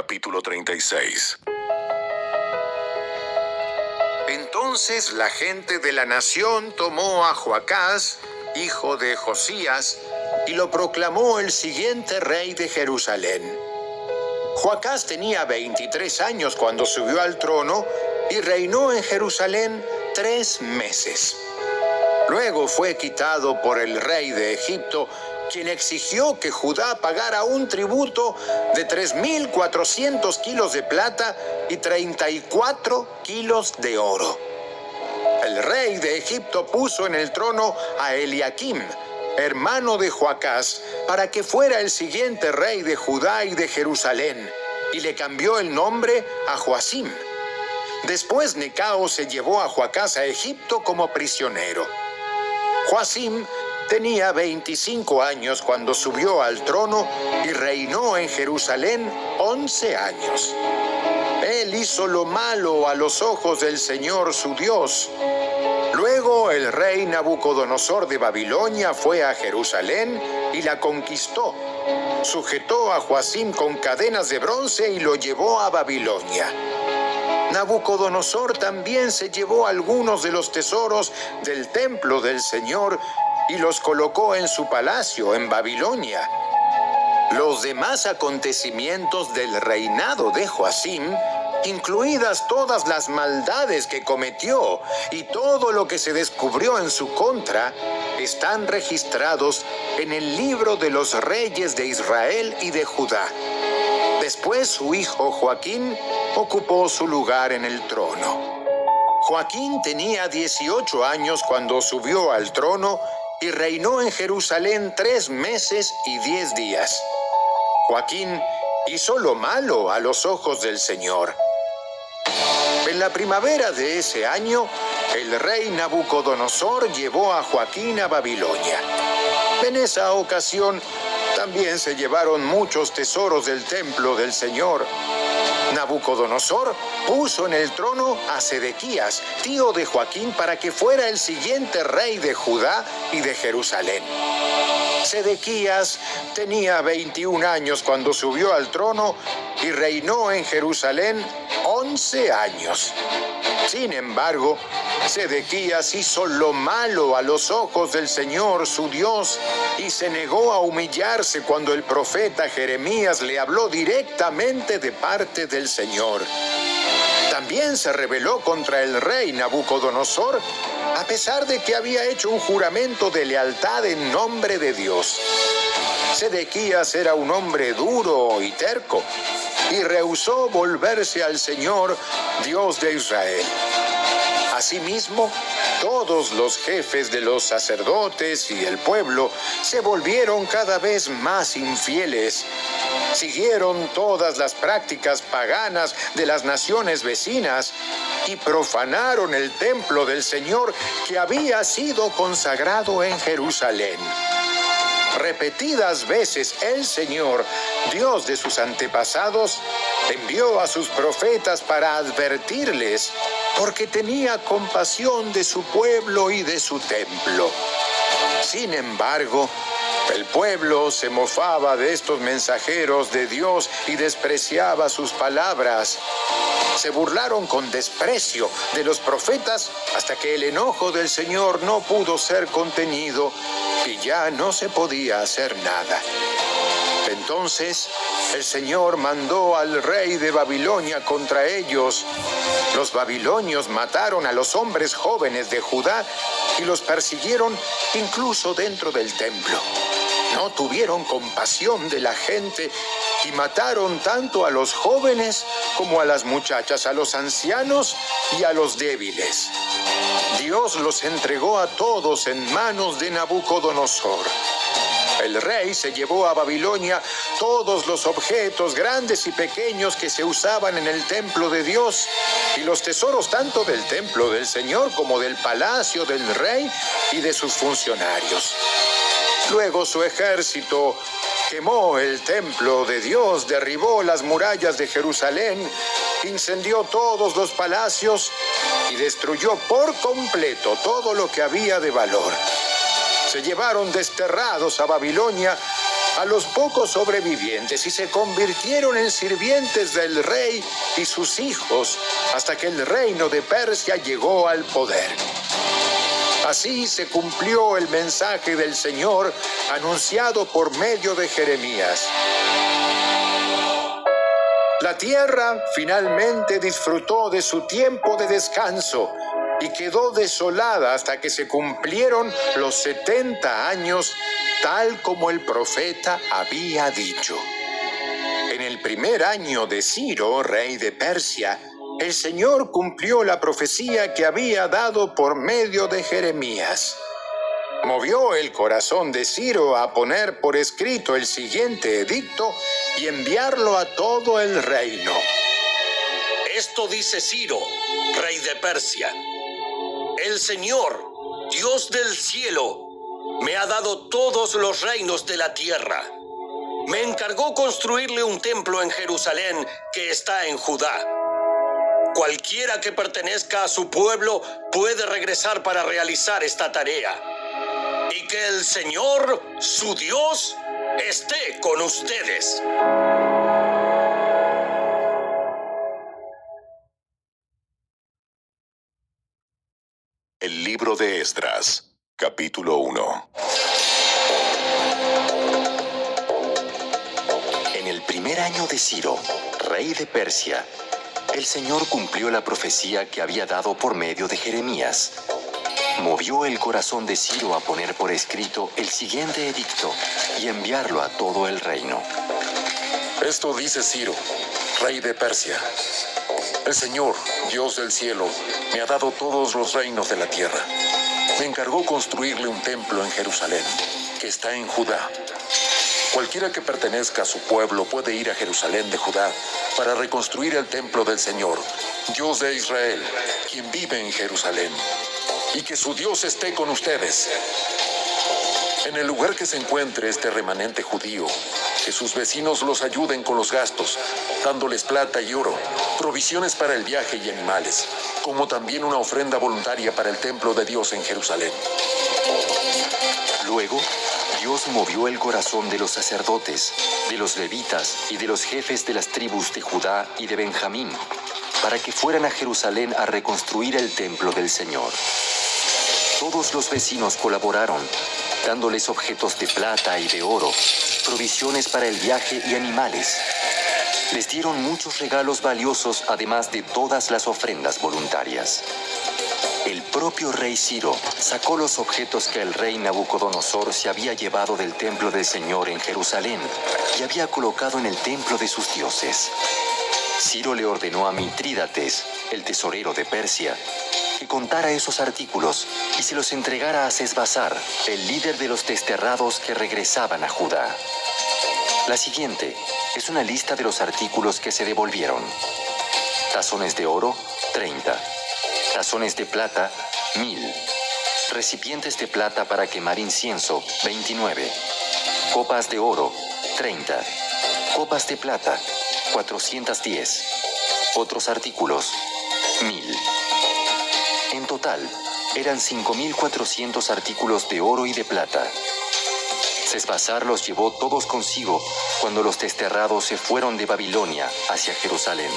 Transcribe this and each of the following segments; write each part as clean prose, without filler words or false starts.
Capítulo 36. Entonces la gente de la nación tomó a Joacás, hijo de Josías, y lo proclamó el siguiente rey de Jerusalén. Joacás tenía 23 años cuando subió al trono y reinó en Jerusalén 3 meses. Luego fue quitado por el rey de Egipto, quien exigió que Judá pagara un tributo de 3,400 kilos de plata y 34 kilos de oro. El rey de Egipto puso en el trono a Eliakim, hermano de Joacás, para que fuera el siguiente rey de Judá y de Jerusalén, y le cambió el nombre a Joacim. Después Necao se llevó a Joacás a Egipto como prisionero. Joacim tenía 25 años cuando subió al trono y reinó en Jerusalén 11 años. Él hizo lo malo a los ojos del Señor su Dios. Luego el rey Nabucodonosor de Babilonia fue a Jerusalén y la conquistó. Sujetó a Joacim con cadenas de bronce y lo llevó a Babilonia. Nabucodonosor también se llevó algunos de los tesoros del templo del Señor y los colocó en su palacio en Babilonia. Los demás acontecimientos del reinado de Joacim, incluidas todas las maldades que cometió y todo lo que se descubrió en su contra, están registrados en el libro de los reyes de Israel y de Judá. Después su hijo Joaquín ocupó su lugar en el trono. Joaquín tenía 18 años cuando subió al trono y reinó en Jerusalén 3 meses y 10 días. Joaquín hizo lo malo a los ojos del Señor. En la primavera de ese año, el rey Nabucodonosor llevó a Joaquín a Babilonia. En esa ocasión, también se llevaron muchos tesoros del templo del Señor. Nabucodonosor puso en el trono a Sedequías, tío de Joaquín, para que fuera el siguiente rey de Judá y de Jerusalén. Sedequías tenía 21 años cuando subió al trono y reinó en Jerusalén 11 años. Sin embargo, Sedequías hizo lo malo a los ojos del Señor su Dios y se negó a humillarse cuando el profeta Jeremías le habló directamente de parte del Señor. También se rebeló contra el rey Nabucodonosor, a pesar de que había hecho un juramento de lealtad en nombre de Dios. Sedequías era un hombre duro y terco, y rehusó volverse al Señor, Dios de Israel. Asimismo, todos los jefes de los sacerdotes y el pueblo se volvieron cada vez más infieles. Siguieron todas las prácticas paganas de las naciones vecinas y profanaron el templo del Señor que había sido consagrado en Jerusalén. Repetidas veces el Señor, Dios de sus antepasados, envió a sus profetas para advertirles, porque tenía compasión de su pueblo y de su templo. Sin embargo, el pueblo se mofaba de estos mensajeros de Dios y despreciaba sus palabras. Se burlaron con desprecio de los profetas hasta que el enojo del Señor no pudo ser contenido y ya no se podía hacer nada. Entonces el Señor mandó al rey de Babilonia contra ellos. Los babilonios mataron a los hombres jóvenes de Judá y los persiguieron incluso dentro del templo. No tuvieron compasión de la gente y mataron tanto a los jóvenes como a las muchachas, a los ancianos y a los débiles. Dios los entregó a todos en manos de Nabucodonosor. El rey se llevó a Babilonia todos los objetos grandes y pequeños que se usaban en el templo de Dios y los tesoros tanto del templo del Señor como del palacio del rey y de sus funcionarios. Luego su ejército quemó el templo de Dios, derribó las murallas de Jerusalén, incendió todos los palacios y destruyó por completo todo lo que había de valor. Se llevaron desterrados a Babilonia a los pocos sobrevivientes y se convirtieron en sirvientes del rey y sus hijos hasta que el reino de Persia llegó al poder. Así se cumplió el mensaje del Señor anunciado por medio de Jeremías. La tierra finalmente disfrutó de su tiempo de descanso y quedó desolada hasta que se cumplieron los 70 años, tal como el profeta había dicho. En el primer año de Ciro, rey de Persia, el Señor cumplió la profecía que había dado por medio de Jeremías. Movió el corazón de Ciro a poner por escrito el siguiente edicto y enviarlo a todo el reino. Esto dice Ciro, rey de Persia: el Señor, Dios del cielo, me ha dado todos los reinos de la tierra. Me encargó construirle un templo en Jerusalén que está en Judá. Cualquiera que pertenezca a su pueblo puede regresar para realizar esta tarea. Y que el Señor, su Dios, esté con ustedes. El libro de Esdras, capítulo 1. En el primer año de Ciro, rey de Persia, el Señor cumplió la profecía que había dado por medio de Jeremías. Movió el corazón de Ciro a poner por escrito el siguiente edicto y enviarlo a todo el reino. Esto dice Ciro, rey de Persia: el Señor, Dios del cielo, me ha dado todos los reinos de la tierra. Me encargó construirle un templo en Jerusalén, que está en Judá. Cualquiera que pertenezca a su pueblo puede ir a Jerusalén de Judá para reconstruir el templo del Señor, Dios de Israel, quien vive en Jerusalén. Y que su Dios esté con ustedes. En el lugar que se encuentre este remanente judío, que sus vecinos los ayuden con los gastos, dándoles plata y oro, provisiones para el viaje y animales, como también una ofrenda voluntaria para el templo de Dios en Jerusalén. Luego, Dios movió el corazón de los sacerdotes, de los levitas y de los jefes de las tribus de Judá y de Benjamín, para que fueran a Jerusalén a reconstruir el templo del Señor. Todos los vecinos colaboraron, dándoles objetos de plata y de oro, provisiones para el viaje y animales. Les dieron muchos regalos valiosos, además de todas las ofrendas voluntarias. El propio rey Ciro sacó los objetos que el rey Nabucodonosor se había llevado del templo del Señor en Jerusalén y había colocado en el templo de sus dioses. Ciro le ordenó a Mitrídates, el tesorero de Persia, que contara esos artículos y se los entregara a Sesbazar, el líder de los desterrados que regresaban a Judá. La siguiente es una lista de los artículos que se devolvieron. Tazones de oro, 30. Tazones de plata, 1000. Recipientes de plata para quemar incienso, 29. Copas de oro, 30. Copas de plata, 410. Otros artículos, 1000. En total, eran 5.400 artículos de oro y de plata. Sesbazar los llevó todos consigo cuando los desterrados se fueron de Babilonia hacia Jerusalén.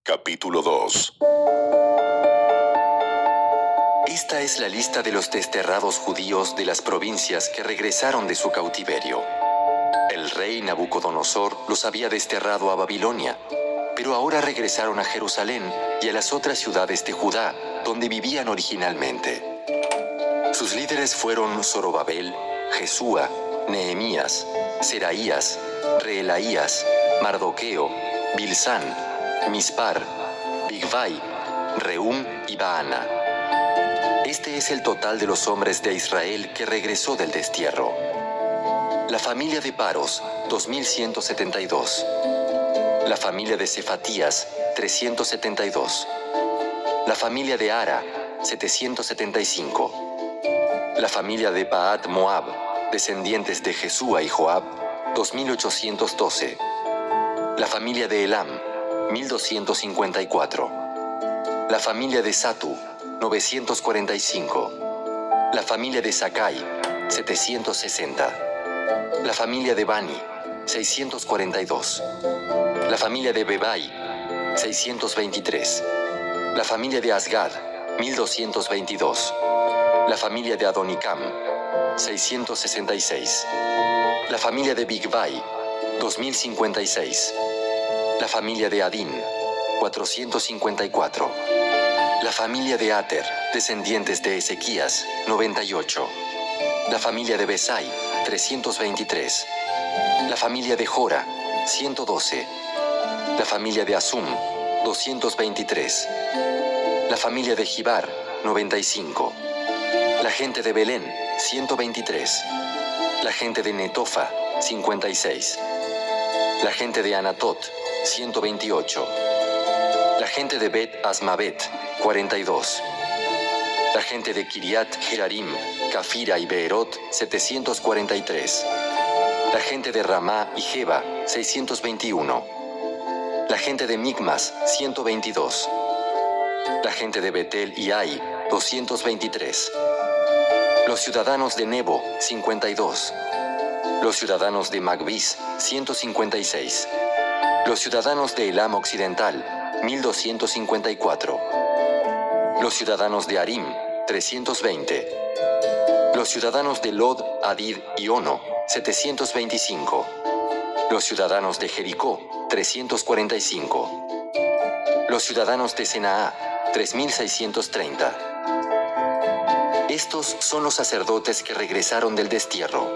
Capítulo 2. Esta es la lista de los desterrados judíos de las provincias que regresaron de su cautiverio. El rey Nabucodonosor los había desterrado a Babilonia, pero ahora regresaron a Jerusalén y a las otras ciudades de Judá, donde vivían originalmente. Sus líderes fueron Zorobabel, Jesúa, Nehemías, Seraías, Reelaías, Mardoqueo, Bilsán, Mispar, Bigvai, Rehum y Baana. Este es el total de los hombres de Israel que regresó del destierro. La familia de Paros, 2172. La familia de Cefatías, 372. La familia de Ara, 775. La familia de Pahat Moab, descendientes de Jesúa y Joab, 2812. La familia de Elam, 1254. La familia de Satu, 945. La familia de Sakai, 760. La familia de Bani, 642. La familia de Bebai, 623. La familia de Asgad, 1222. La familia de Adonicam, 666. La familia de Bigvai, 2056. La familia de Adin, 454. La familia de Ater, descendientes de Ezequías, 98. La familia de Besai, 323. La familia de Jora, 112. La familia de Asum, 223. La familia de Gibar, 95. La gente de Belén, 123. La gente de Netofa, 56. La gente de Anatot, 128. La gente de Bet Asmavet, 42. La gente de Kiriat Jearim, Cafira y Beerot, 743. La gente de Ramá y Jeba, 621. La gente de Migmas, 122. La gente de Betel y Ai, 223. Los ciudadanos de Nebo, 52. Los ciudadanos de Magbis, 156. Los ciudadanos de Elam Occidental, 1254. Los ciudadanos de Arim, 320. Los ciudadanos de Lod, Hadid y Ono, 725. Los ciudadanos de Jericó, 345. Los ciudadanos de Senaa, 3630. Estos son los sacerdotes que regresaron del destierro.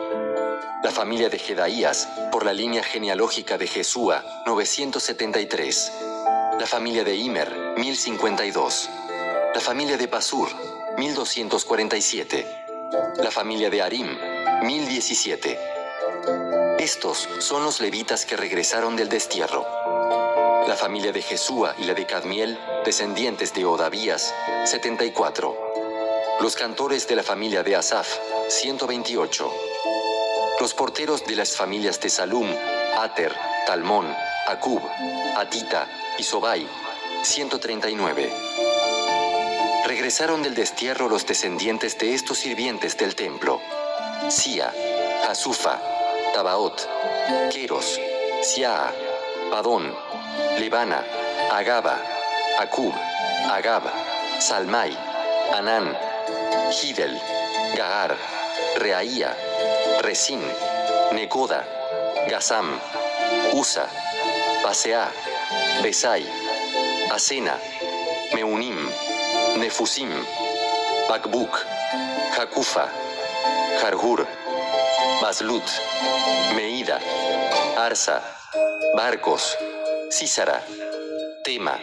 La familia de Jedaías, por la línea genealógica de Jesúa, 973. La familia de Imer, 1052. La familia de Pasur, 1247. La familia de Arim, 1017. Estos son los levitas que regresaron del destierro. La familia de Jesúa y la de Cadmiel, descendientes de Odavías, 74. Los cantores de la familia de Asaf, 128. Los porteros de las familias de Salum, Ater, Talmón, Acub, Atita y Sobai, 139. Regresaron del destierro los descendientes de estos sirvientes del templo: Sia, Hasufa, Tabaot, Queros, Siaa, Padón, Lebana, Agaba, Acub, Agab, Salmai, Anán, Gidel, Gaar, Reaía, Resín, Necoda, Gazam, Usa, Paseá, Besai, Asena, Meunim, Nefusim, Bakbuk, Jacufa, Jarhur, Baslut, Meida, Arsa, Barcos, Císara, Tema,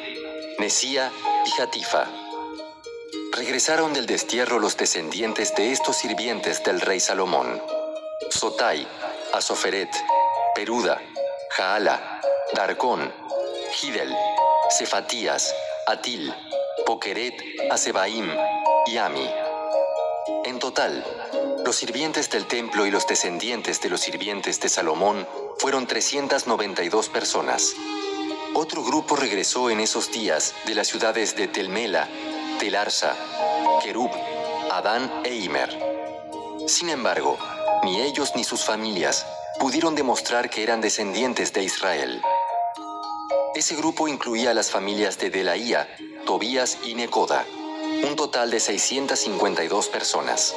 Nesía y Jatifa. Regresaron del destierro los descendientes de estos sirvientes del rey Salomón: Sotai, Asoferet, Peruda, Jaala, Darcón, Gidel, Cefatías, Atil, Pokeret, Asebaim y Ami. En total, los sirvientes del templo y los descendientes de los sirvientes de Salomón fueron 392 personas. Otro grupo regresó en esos días de las ciudades de Telmela, Telarsa, Kerub, Adán e Imer. Sin embargo, ni ellos ni sus familias pudieron demostrar que eran descendientes de Israel. Ese grupo incluía a las familias de Delaía, Tobías y Necoda, un total de 652 personas.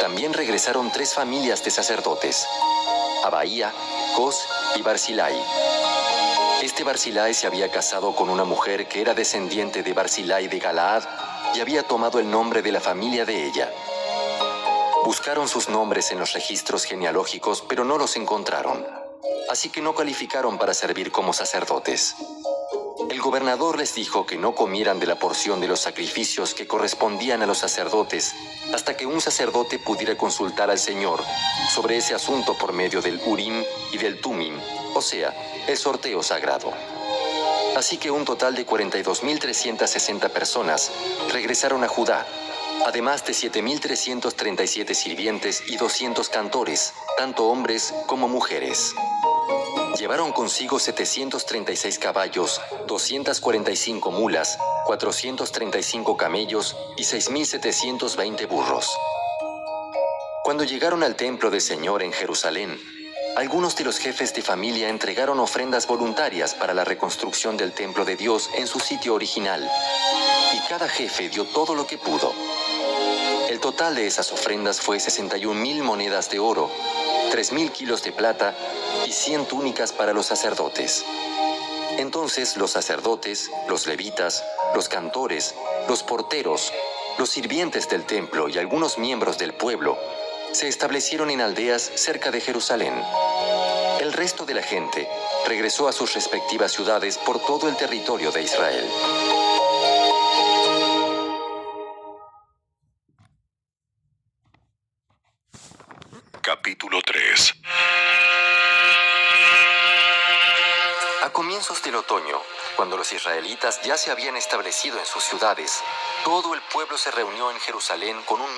También regresaron 3 familias de sacerdotes: Abaía, Cos y Barzilai. Este Barzilai se había casado con una mujer que era descendiente de Barzilai de Galaad y había tomado el nombre de la familia de ella. Buscaron sus nombres en los registros genealógicos, pero no los encontraron, así que no calificaron para servir como sacerdotes. El gobernador les dijo que no comieran de la porción de los sacrificios que correspondían a los sacerdotes hasta que un sacerdote pudiera consultar al Señor sobre ese asunto por medio del Urim y del Tumim, o sea, el sorteo sagrado. Así que un total de 42.360 personas regresaron a Judá, además de 7.337 sirvientes y 200 cantores, tanto hombres como mujeres. Llevaron consigo 736 caballos, 245 mulas, 435 camellos y 6.720 burros. Cuando llegaron al templo del Señor en Jerusalén, algunos de los jefes de familia entregaron ofrendas voluntarias para la reconstrucción del templo de Dios en su sitio original, y cada jefe dio todo lo que pudo. El total de esas ofrendas fue 61.000 monedas de oro, 3.000 kilos de plata y 100 túnicas para los sacerdotes. Entonces los sacerdotes, los levitas, los cantores, los porteros, los sirvientes del templo y algunos miembros del pueblo se establecieron en aldeas cerca de Jerusalén. El resto de la gente regresó a sus respectivas ciudades por todo el territorio de Israel. Capítulo 3. A comienzos del otoño, cuando los israelitas ya se habían establecido en sus ciudades, todo el pueblo se reunió en Jerusalén con un